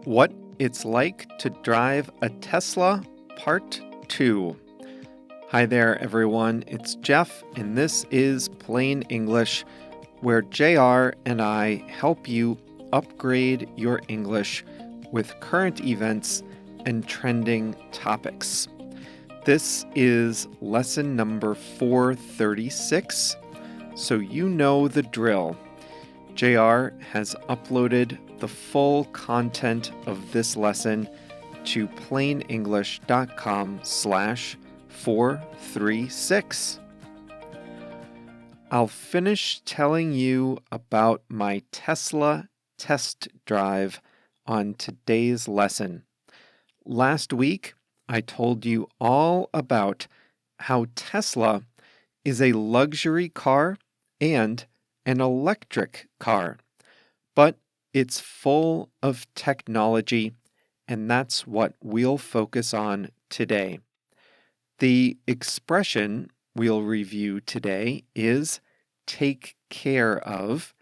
What It's Like to Drive a Tesla, Part 2. Hi there, everyone. It's Jeff, and this is Plain English, where JR and I help you upgrade your English with current events and trending topics. This is lesson number 436, so you know the drill. JR has uploaded the full content of this lesson to plainenglish.com/436. I'll finish telling you about my Tesla test drive on today's lesson. Last week, I told you all about how Tesla is a luxury car and an electric car, but it's full of technology, and that's what we'll focus on today. The expression we'll review today is take care of.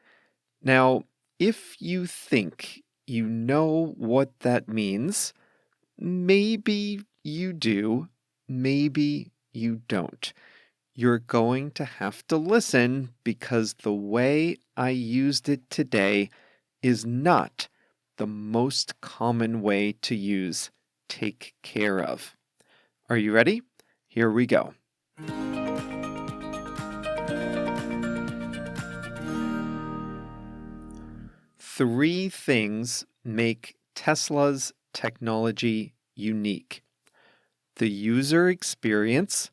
Now, if you think you know what that means, maybe you do, maybe you don't. You're going to have to listen because the way I used it today is not the most common way to use take care of. Are you ready? Here we go. Three things make Tesla's technology unique: the user experience,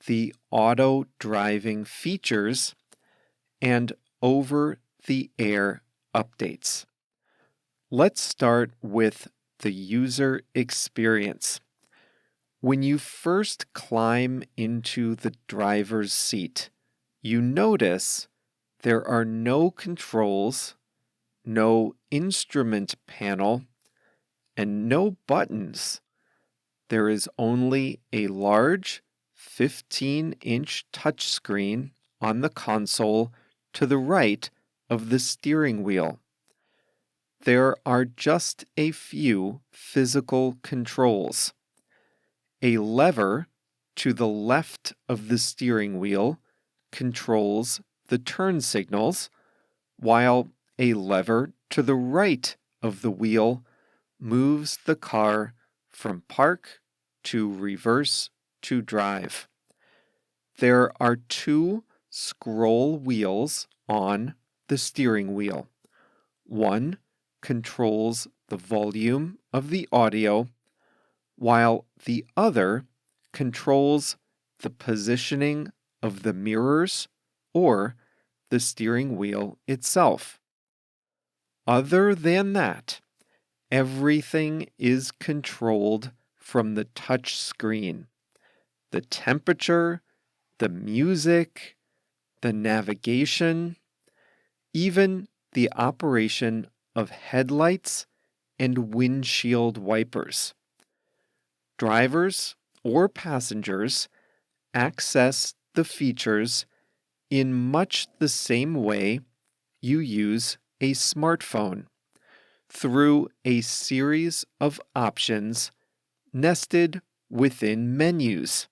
the auto driving features, and over-the-air updates. Let's start with the user experience. When you first climb into the driver's seat, you notice there are no controls, no instrument panel, and no buttons. There is only a large 15-inch touchscreen on the console to the right of the steering wheel. There are just a few physical controls. A lever to the left of the steering wheel controls the turn signals, while a lever to the right of the wheel moves the car from park to reverse to drive. There are two scroll wheels on the steering wheel. One controls the volume of the audio, while the other controls the positioning of the mirrors or the steering wheel itself. Other than that, everything is controlled from the touch screen. The temperature, the music, the navigation, even the operation of headlights and windshield wipers. Drivers or passengers access the features in much the same way you use a smartphone, through a series of options nested within menus.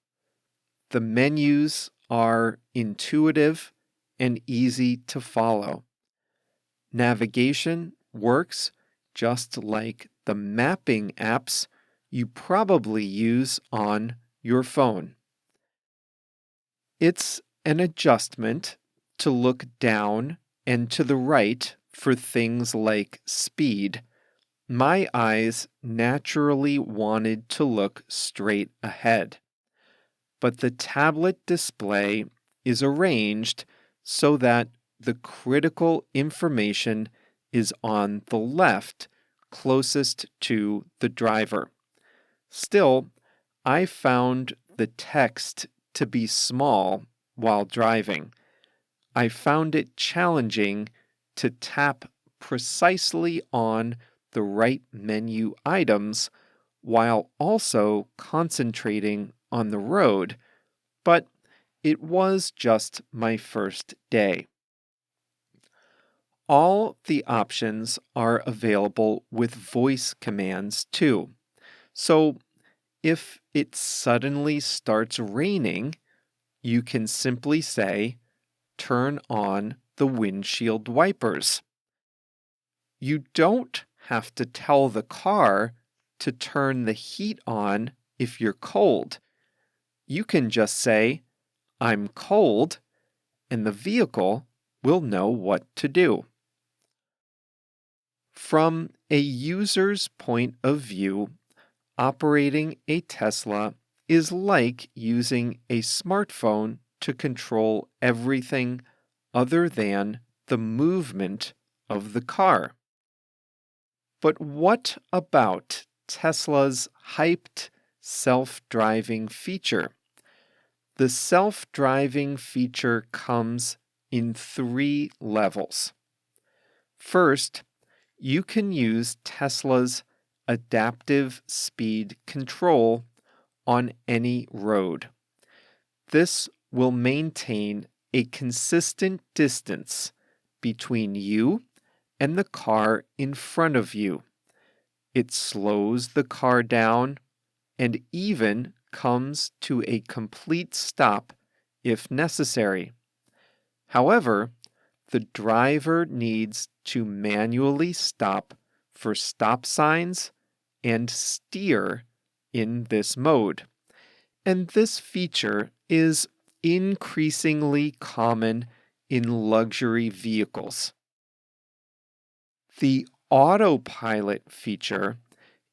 The menus are intuitive and easy to follow. Navigation works just like the mapping apps you probably use on your phone. It's an adjustment to look down and to the right for things like speed. My eyes naturally wanted to look straight ahead, but the tablet display is arranged so that the critical information is on the left, closest to the driver. Still, I found the text to be small while driving. I found it challenging to tap precisely on the right menu items while also concentrating on the road, but it was just my first day. All the options are available with voice commands too. So if it suddenly starts raining, you can simply say, "Turn on the windshield wipers." You don't have to tell the car to turn the heat on if you're cold. You can just say, "I'm cold," and the vehicle will know what to do. From a user's point of view, operating a Tesla is like using a smartphone to control everything other than the movement of the car. But what about Tesla's hyped self-driving feature? The self-driving feature comes in 3 levels. First, you can use Tesla's adaptive speed control on any road. This will maintain a consistent distance between you and the car in front of you. It slows the car down and even comes to a complete stop if necessary. However, the driver needs to manually stop for stop signs and steer in this mode. And this feature is increasingly common in luxury vehicles. The autopilot feature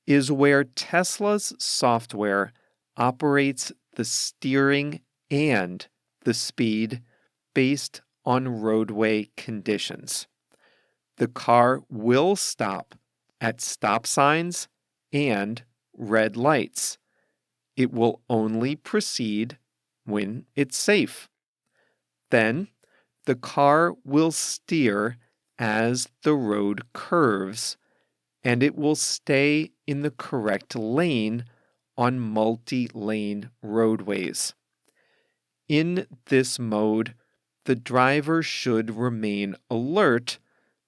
is where Tesla's software operates the steering and the speed based on roadway conditions. The car will stop at stop signs and red lights. It will only proceed when it's safe. Then, the car will steer as the road curves, and it will stay in the correct lane on multi-lane roadways. In this mode, the driver should remain alert,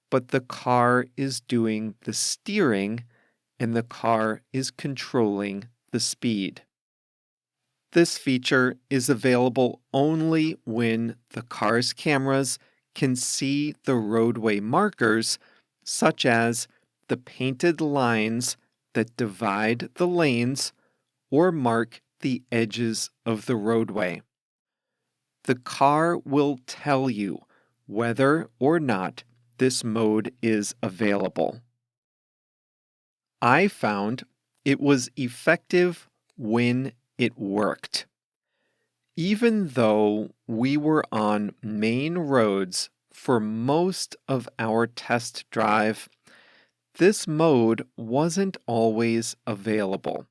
but the car is doing the steering and the car is controlling the speed. This feature is available only when the car's cameras can see the roadway markers, such as the painted lines that divide the lanes or mark the edges of the roadway. The car will tell you whether or not this mode is available. I found it was effective when it worked. Even though we were on main roads for most of our test drive, this mode wasn't always available.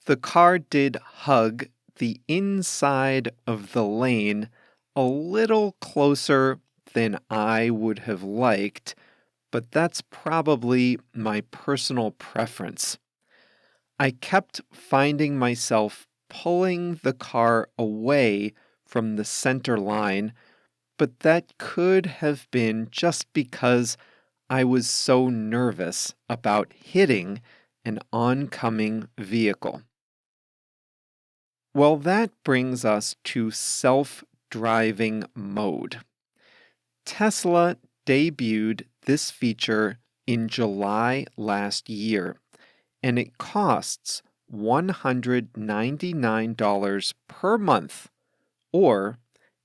The car did hug the inside of the lane a little closer than I would have liked, but that's probably my personal preference. I kept finding myself pulling the car away from the center line, but that could have been just because I was so nervous about hitting an oncoming vehicle. Well, that brings us to self-driving mode. Tesla debuted this feature in July last year, and it costs $199 per month, or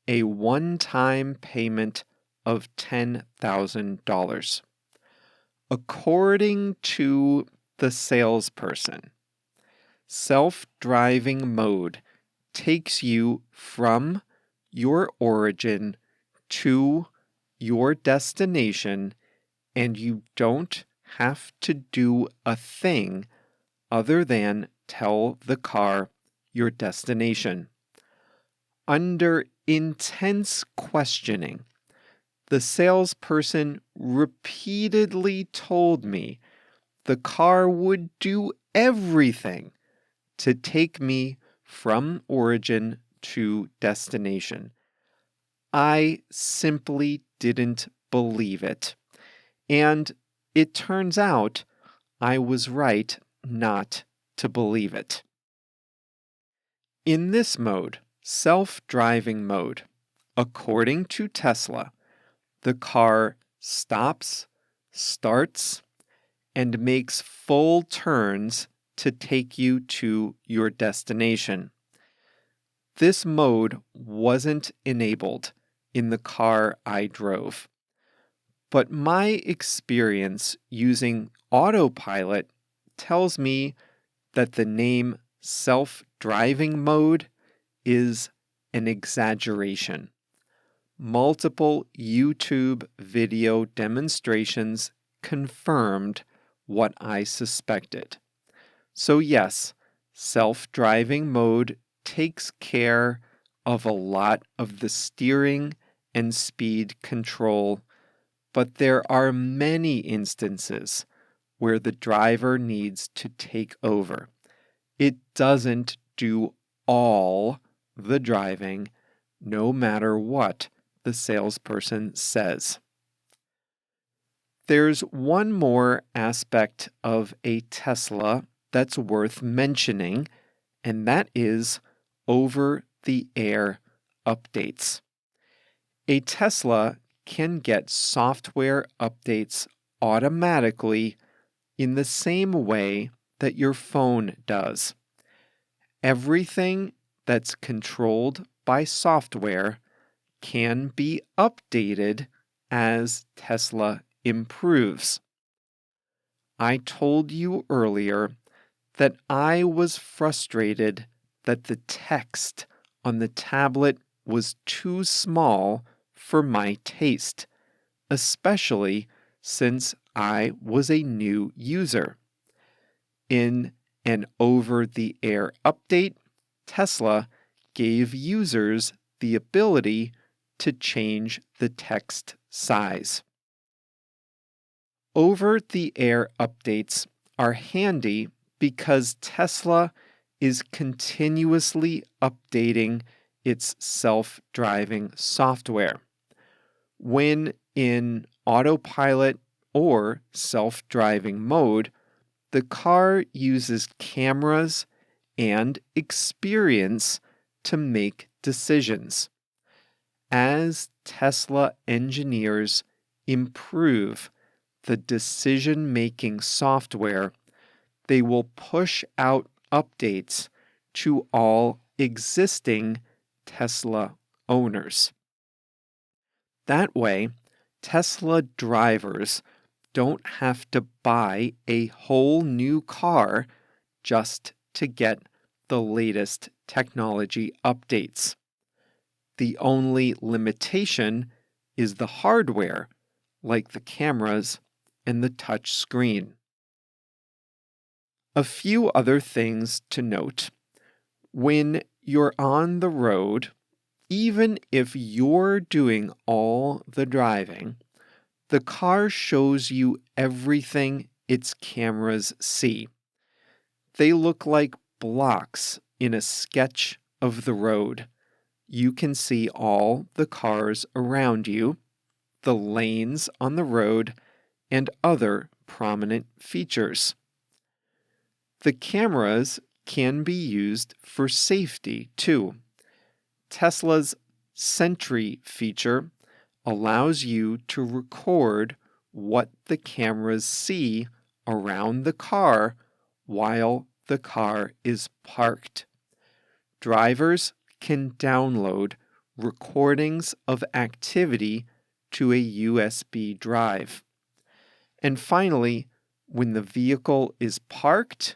a one-time payment of $10,000. According to the salesperson, self-driving mode takes you from your origin to your destination, and you don't have to do a thing other than tell the car your destination. Under intense questioning, the salesperson repeatedly told me the car would do everything to take me from origin to destination. I simply didn't believe it. And it turns out I was right not to believe it. In this mode, self-driving mode, according to Tesla, the car stops, starts, and makes full turns to take you to your destination. This mode wasn't enabled in the car I drove. But my experience using autopilot tells me that the name self-driving mode is an exaggeration. Multiple YouTube video demonstrations confirmed what I suspected. So yes, self-driving mode takes care of a lot of the steering and speed control, but there are many instances where the driver needs to take over. It doesn't do all the driving, no matter what the salesperson says. There's one more aspect of a Tesla that's worth mentioning, and that is over-the-air updates. A Tesla can get software updates automatically in the same way that your phone does. Everything that's controlled by software can be updated as Tesla improves. I told you earlier that I was frustrated that the text on the tablet was too small for my taste, especially since I was a new user. In an over-the-air update, Tesla gave users the ability to change the text size. Over-the-air updates are handy because Tesla is continuously updating its self-driving software. When in autopilot or self-driving mode, the car uses cameras and experience to make decisions. As Tesla engineers improve the decision-making software, they will push out updates to all existing Tesla owners. That way, Tesla drivers don't have to buy a whole new car just to get the latest technology updates. The only limitation is the hardware, like the cameras and the touch screen. A few other things to note. When you're on the road, even if you're doing all the driving, the car shows you everything its cameras see. They look like blocks in a sketch of the road. You can see all the cars around you, the lanes on the road, and other prominent features. The cameras can be used for safety too. Tesla's Sentry feature allows you to record what the cameras see around the car while the car is parked. Drivers can download recordings of activity to a USB drive. And finally, when the vehicle is parked,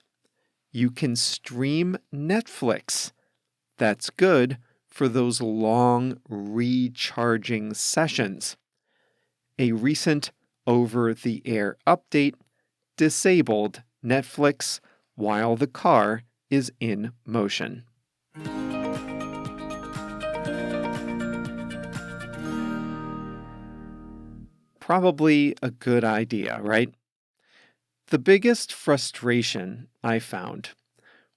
you can stream Netflix. That's good for those long recharging sessions. A recent over-the-air update disabled Netflix while the car is in motion. Probably a good idea, right? The biggest frustration I found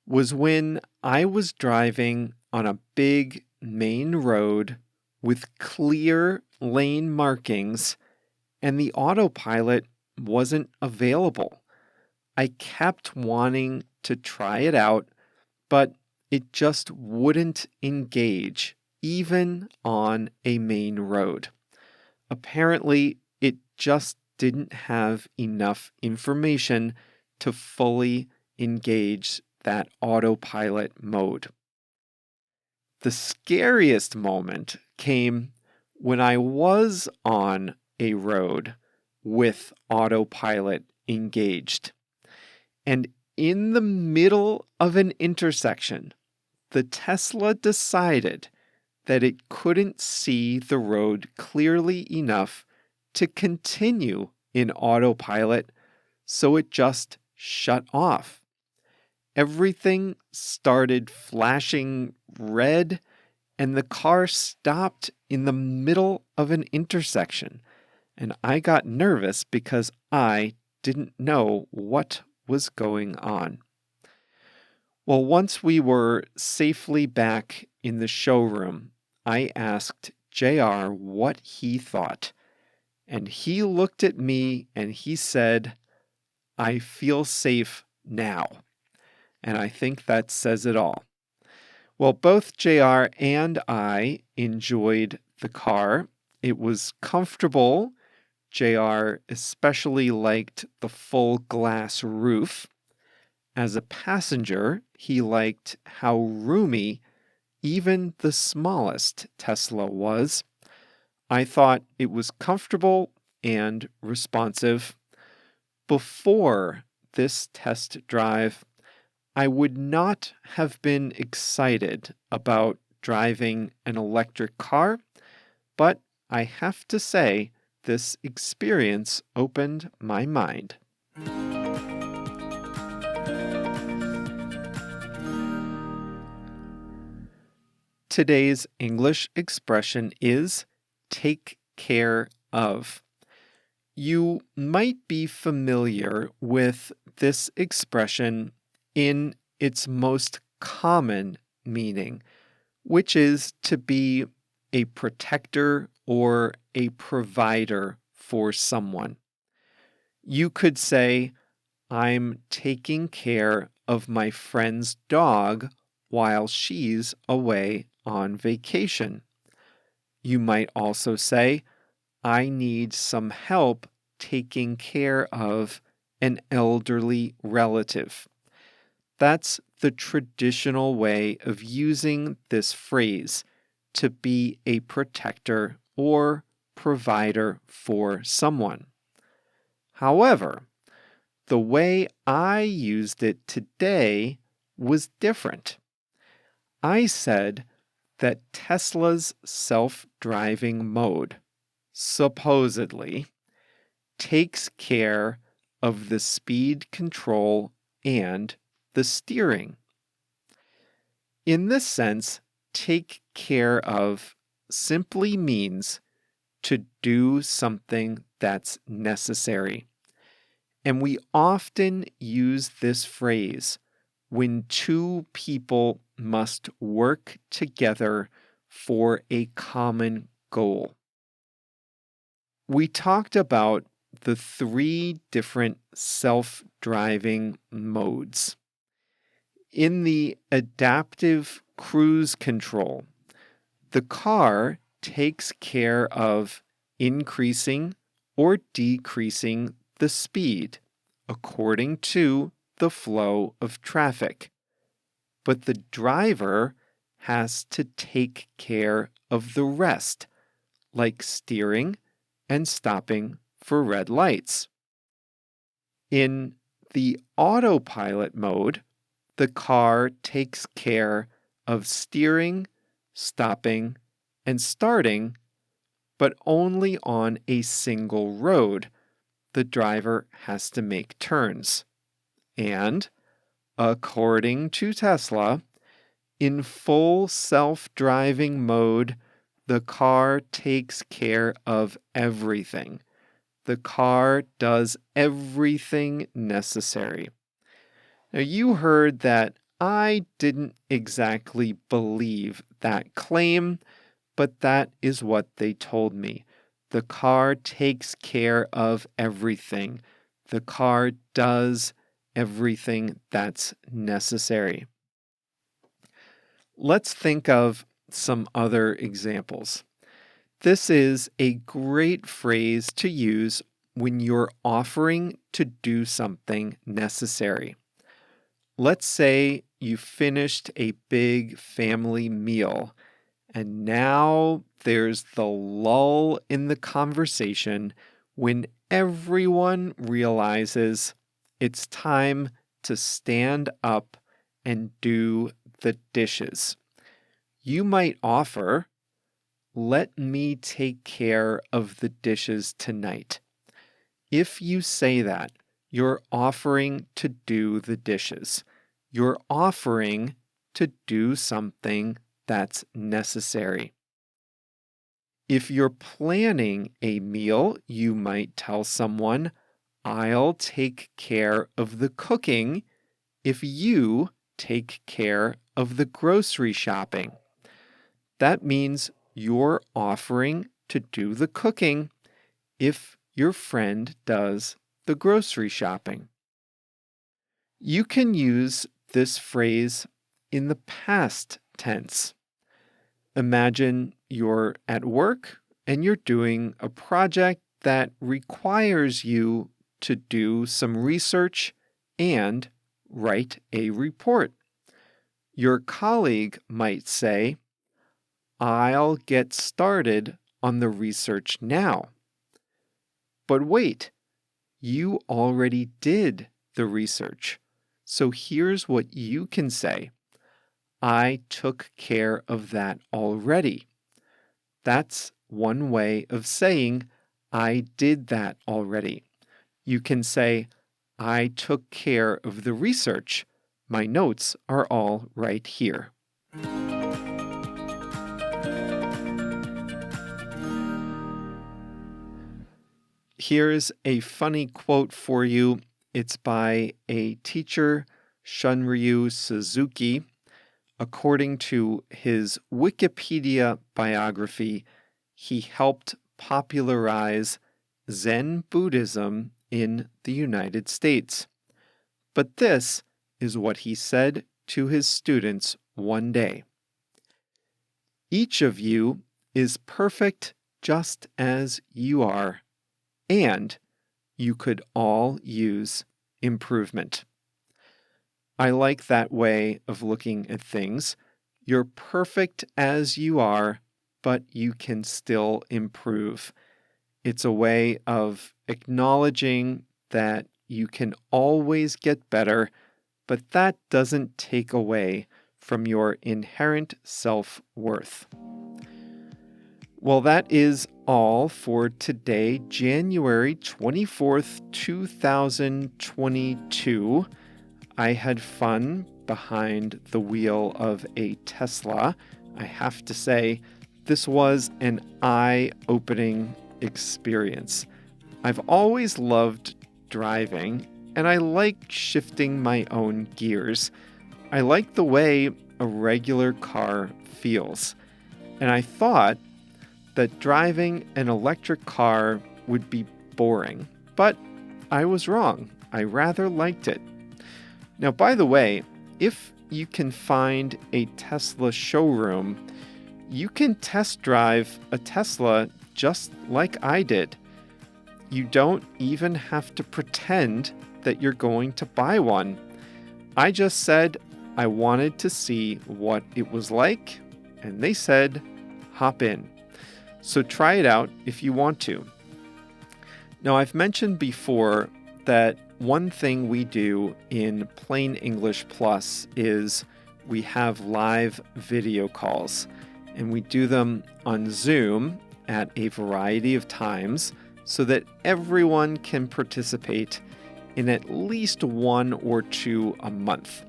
was when I was driving on a big main road with clear lane markings and the autopilot wasn't available. I kept wanting to try it out, but it just wouldn't engage, even on a main road. Apparently, it just didn't have enough information to fully engage that autopilot mode. The scariest moment came when I was on a road with autopilot engaged. And in the middle of an intersection, the Tesla decided that it couldn't see the road clearly enough to continue in autopilot, so it just shut off. Everything started flashing red, and the car stopped in the middle of an intersection. And I got nervous because I didn't know what was going on. Well, once we were safely back in the showroom, I asked JR what he thought. And he looked at me and he said, "I feel safe now." And I think that says it all. Well, both JR and I enjoyed the car. It was comfortable. JR especially liked the full glass roof. As a passenger, he liked how roomy even the smallest Tesla was. I thought it was comfortable and responsive. Before this test drive, I would not have been excited about driving an electric car, but I have to say this experience opened my mind. Today's English expression is take care of. You might be familiar with this expression in its most common meaning, which is to be a protector or a provider for someone. You could say, "I'm taking care of my friend's dog while she's away on vacation." You might also say, "I need some help taking care of an elderly relative." That's the traditional way of using this phrase, to be a protector or provider for someone. However, the way I used it today was different. I said that Tesla's self-driving mode supposedly takes care of the speed control and the steering. In this sense, take care of simply means to do something that's necessary. And we often use this phrase when two people must work together for a common goal. We talked about the 3 different self-driving modes. In the adaptive cruise control, the car takes care of increasing or decreasing the speed according to the flow of traffic. But the driver has to take care of the rest, like steering and stopping for red lights. In the autopilot mode, the car takes care of steering, stopping, and starting, but only on a single road. The driver has to make turns. And, according to Tesla, in full self-driving mode, the car takes care of everything. The car does everything necessary. Now, you heard that I didn't exactly believe that claim, but that is what they told me. The car takes care of everything. The car does everything that's necessary. Let's think of some other examples. This is a great phrase to use when you're offering to do something necessary. Let's say you finished a big family meal, and now there's the lull in the conversation when everyone realizes it's time to stand up and do the dishes. You might offer, "Let me take care of the dishes tonight." If you say that, you're offering to do the dishes. You're offering to do something that's necessary. If you're planning a meal, you might tell someone, "I'll take care of the cooking if you take care of the grocery shopping." That means you're offering to do the cooking if your friend does the grocery shopping. You can use this phrase in the past tense. Imagine you're at work and you're doing a project that requires you to do some research and write a report. Your colleague might say, "I'll get started on the research now." But wait, you already did the research. So here's what you can say. "I took care of that already." That's one way of saying, "I did that already." You can say, "I took care of the research. My notes are all right here." Here's a funny quote for you. It's by a teacher, Shunryu Suzuki. According to his Wikipedia biography, he helped popularize Zen Buddhism in the United States. But this is what he said to his students one day. "Each of you is perfect just as you are, and you could all use improvement." I like that way of looking at things. You're perfect as you are, but you can still improve. It's a way of acknowledging that you can always get better, but that doesn't take away from your inherent self-worth. Well, that is all for today, January 24th, 2022. I had fun behind the wheel of a Tesla. I have to say, this was an eye-opening experience. I've always loved driving, and I like shifting my own gears. I like the way a regular car feels. And I thought that driving an electric car would be boring, but I was wrong. I rather liked it. Now, by the way, if you can find a Tesla showroom, you can test drive a Tesla just like I did. You don't even have to pretend that you're going to buy one. I just said I wanted to see what it was like, and they said, "Hop in." So try it out if you want to. Now, I've mentioned before that one thing we do in Plain English Plus is we have live video calls, and we do them on Zoom at a variety of times so that everyone can participate in at least one or two a month.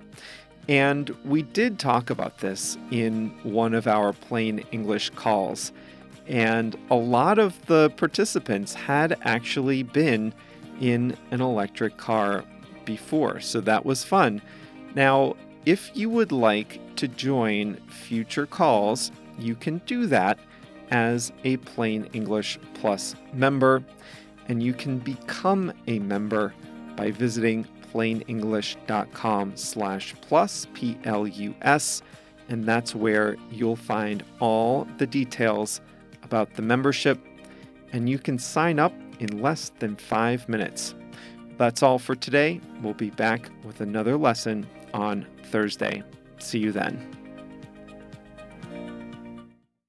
And we did talk about this in one of our Plain English calls. And a lot of the participants had actually been in an electric car before, so that was fun. Now, if you would like to join future calls, you can do that. as a Plain English Plus member, and you can become a member by visiting plainenglish.com/plus, Plus, and that's where you'll find all the details about the membership, and you can sign up in less than 5 minutes. That's all for today. We'll be back with another lesson on Thursday. See you then.